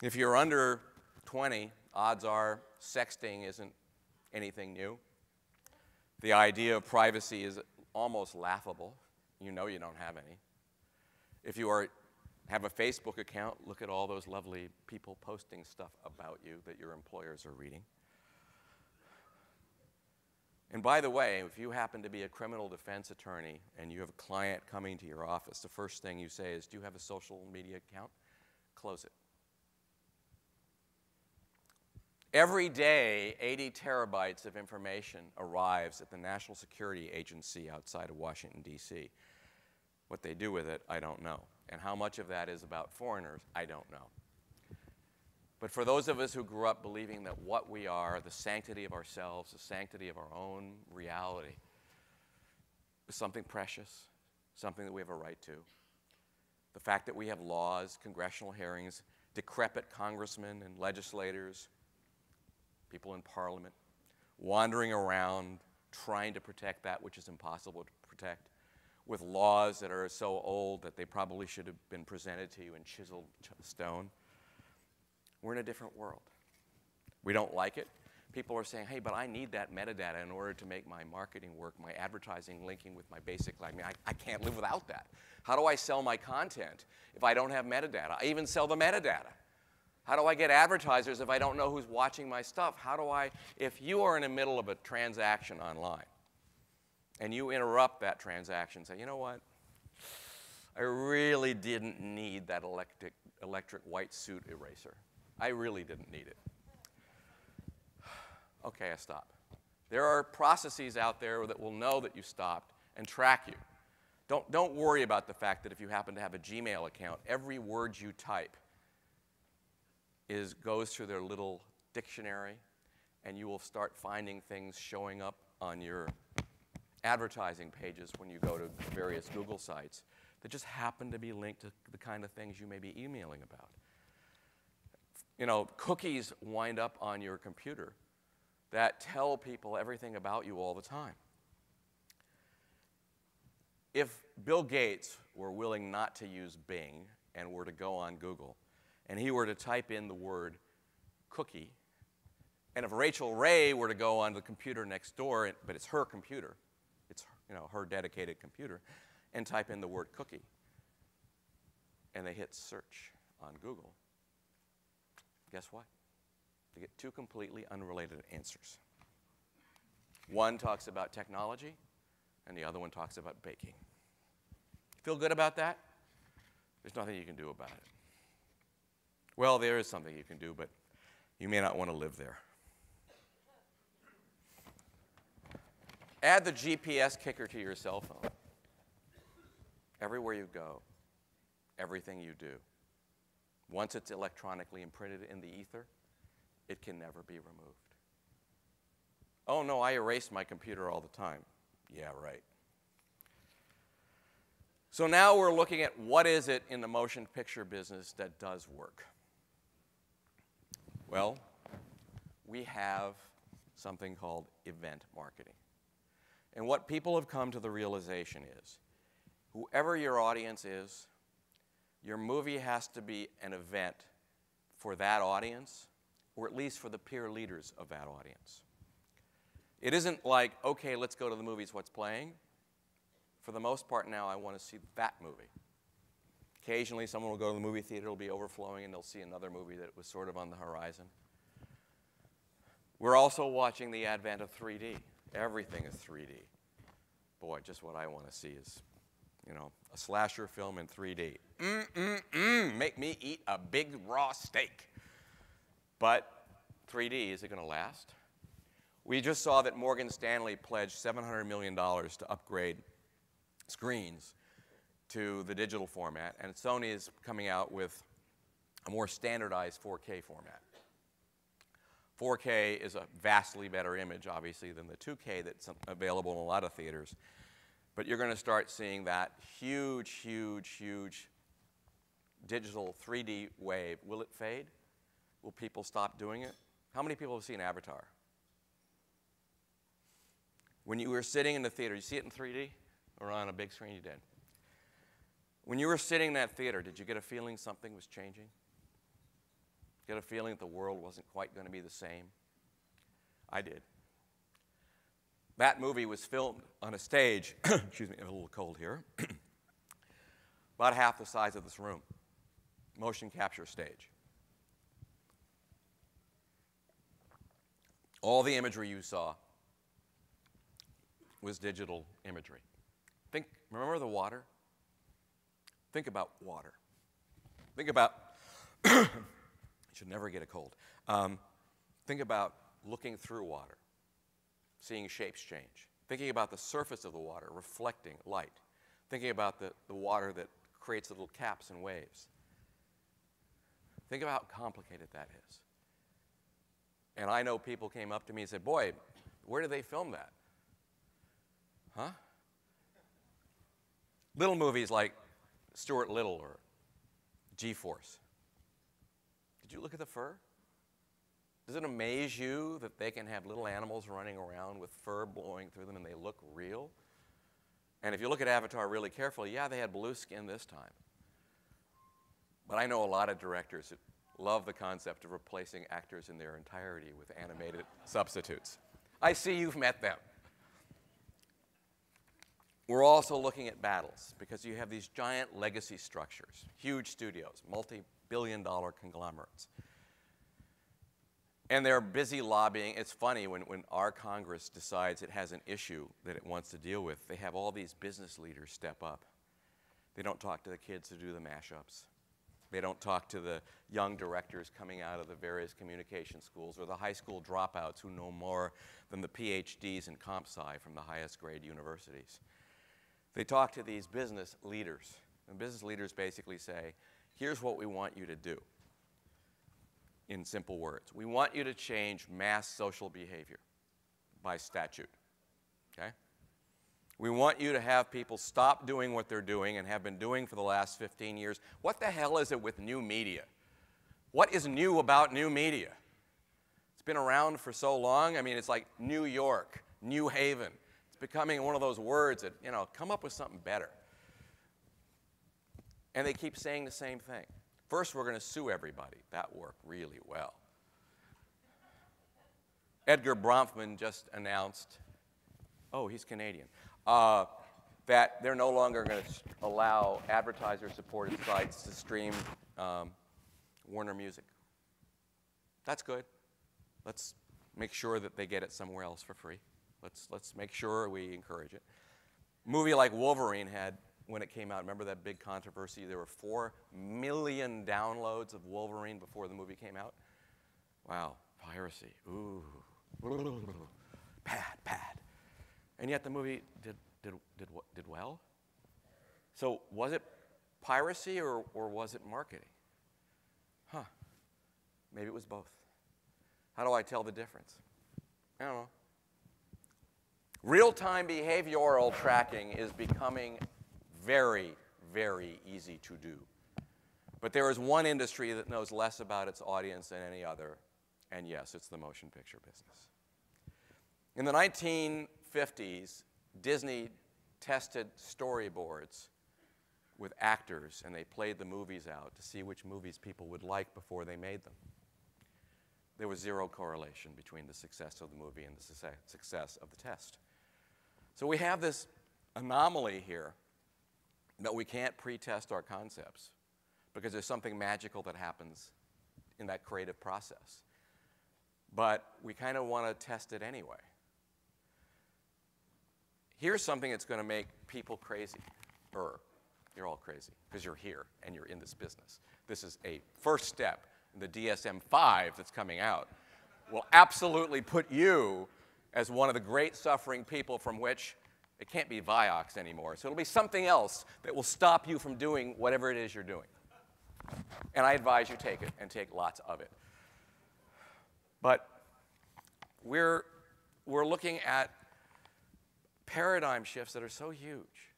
If you're under 20, odds are sexting isn't anything new. The idea of privacy is almost laughable. You know you don't have any. If you have a Facebook account, look at all those lovely people posting stuff about you that your employers are reading. And by the way, if you happen to be a criminal defense attorney and you have a client coming to your office, the first thing you say is, do you have a social media account? Close it. Every day, 80 terabytes of information arrives at the National Security Agency outside of Washington, D.C. What they do with it, I don't know. And how much of that is about foreigners, I don't know. But for those of us who grew up believing that what we are, the sanctity of ourselves, the sanctity of our own reality, is something precious, something that we have a right to. The fact that we have laws, congressional hearings, decrepit congressmen and legislators, people in parliament, wandering around trying to protect that which is impossible to protect, with laws that are so old that they probably should have been presented to you in chiseled stone. We're in a different world. We don't like it. People are saying, hey, but I need that metadata in order to make my marketing work, my advertising linking with my basic. I mean, I can't live without that. How do I sell my content if I don't have metadata? I even sell the metadata. How do I get advertisers if I don't know who's watching my stuff? How do I, if you are in the middle of a transaction online and you interrupt that transaction, say, you know what? I really didn't need that electric white suit eraser. I really didn't need it. Okay, I stop. There are processes out there that will know that you stopped and track you. Don't worry about the fact that if you happen to have a Gmail account, every word you type goes through their little dictionary, and you will start finding things showing up on your advertising pages when you go to various Google sites that just happen to be linked to the kind of things you may be emailing about. You know, cookies wind up on your computer that tell people everything about you all the time. If Bill Gates were willing not to use Bing and were to go on Google, and he were to type in the word cookie, and if Rachel Ray were to go on the computer next door, but it's her computer, it's her dedicated computer, and type in the word cookie, and they hit search on Google, guess what? They get two completely unrelated answers. One talks about technology, and the other one talks about baking. Feel good about that? There's nothing you can do about it. Well, there is something you can do, but you may not want to live there. Add the GPS kicker to your cell phone. Everywhere you go, everything you do, once it's electronically imprinted in the ether, it can never be removed. Oh, no, I erase my computer all the time. Yeah, right. So now we're looking at what is it in the motion picture business that does work. Well, we have something called event marketing. And what people have come to the realization is, whoever your audience is, your movie has to be an event for that audience, or at least for the peer leaders of that audience. It isn't like, okay, let's go to the movies, what's playing? For the most part now, I want to see that movie. Occasionally, someone will go to the movie theater, it'll be overflowing, and they'll see another movie that was sort of on the horizon. We're also watching the advent of 3D. Everything is 3D. Boy, just what I want to see is, a slasher film in 3D. Make me eat a big raw steak. But 3D, is it going to last? We just saw that Morgan Stanley pledged $700 million to upgrade screens to the digital format, and Sony is coming out with a more standardized 4K format. 4K is a vastly better image, obviously, than the 2K that's available in a lot of theaters. But you're going to start seeing that huge, huge, huge digital 3D wave. Will it fade? Will people stop doing it? How many people have seen Avatar? When you were sitting in the theater, you see it in 3D or on a big screen? You did. When you were sitting in that theater, did you get a feeling something was changing? Get a feeling that the world wasn't quite going to be the same? I did. That movie was filmed on a stage, excuse me, I'm a little cold here, about half the size of this room, motion capture stage. All the imagery you saw was digital imagery. Remember the water? Think about water. Think about, you should never get a cold. Think about looking through water, seeing shapes change. Thinking about the surface of the water reflecting light. Thinking about the water that creates little caps and waves. Think about how complicated that is. And I know people came up to me and said, boy, where did they film that? Huh? Little movies like Stuart Little or G-Force. Did you look at the fur? Does it amaze you that they can have little animals running around with fur blowing through them and they look real? And if you look at Avatar really carefully, yeah, they had blue skin this time. But I know a lot of directors that love the concept of replacing actors in their entirety with animated substitutes. I see you've met them. We're also looking at battles because you have these giant legacy structures, huge studios, multi-billion-dollar conglomerates. And they're busy lobbying. It's funny, when our Congress decides it has an issue that it wants to deal with, they have all these business leaders step up. They don't talk to the kids who do the mashups. They don't talk to the young directors coming out of the various communication schools or the high school dropouts who know more than the PhDs in comp sci from the highest grade universities. They talk to these business leaders. And business leaders basically say, here's what we want you to do. In simple words, we want you to change mass social behavior by statute. Okay? We want you to have people stop doing what they're doing and have been doing for the last 15 years. What the hell is it with new media? What is new about new media? It's been around for so long. I mean, it's like New York, New Haven. It's becoming one of those words that, you know, come up with something better. And they keep saying the same thing. First, we're going to sue everybody. That worked really well. Edgar Bronfman just announced, oh, he's Canadian, that they're no longer going to allow advertiser-supported sites to stream Warner Music. That's good. Let's make sure that they get it somewhere else for free. Let's make sure we encourage it. A movie like Wolverine had, when it came out, remember that big controversy? There were 4 million downloads of Wolverine before the movie came out. Wow, piracy. Ooh, bad. And yet the movie did well. So was it piracy or was it marketing? Huh. Maybe it was both. How do I tell the difference? I don't know. Real-time behavioral tracking is becoming very, very easy to do. But there is one industry that knows less about its audience than any other, and yes, it's the motion picture business. In the 1950s, Disney tested storyboards with actors, and they played the movies out to see which movies people would like before they made them. There was zero correlation between the success of the movie and the success of the test. So we have this anomaly here that we can't pre-test our concepts because there's something magical that happens in that creative process. But we kind of want to test it anyway. Here's something that's going to make people crazy. You're all crazy because you're here and you're in this business. This is a first step. The DSM-5 that's coming out will absolutely put you as one of the great suffering people from which it can't be Vioxx anymore. So it'll be something else that will stop you from doing whatever it is you're doing. And I advise you take it and take lots of it. But we're looking at paradigm shifts that are so huge.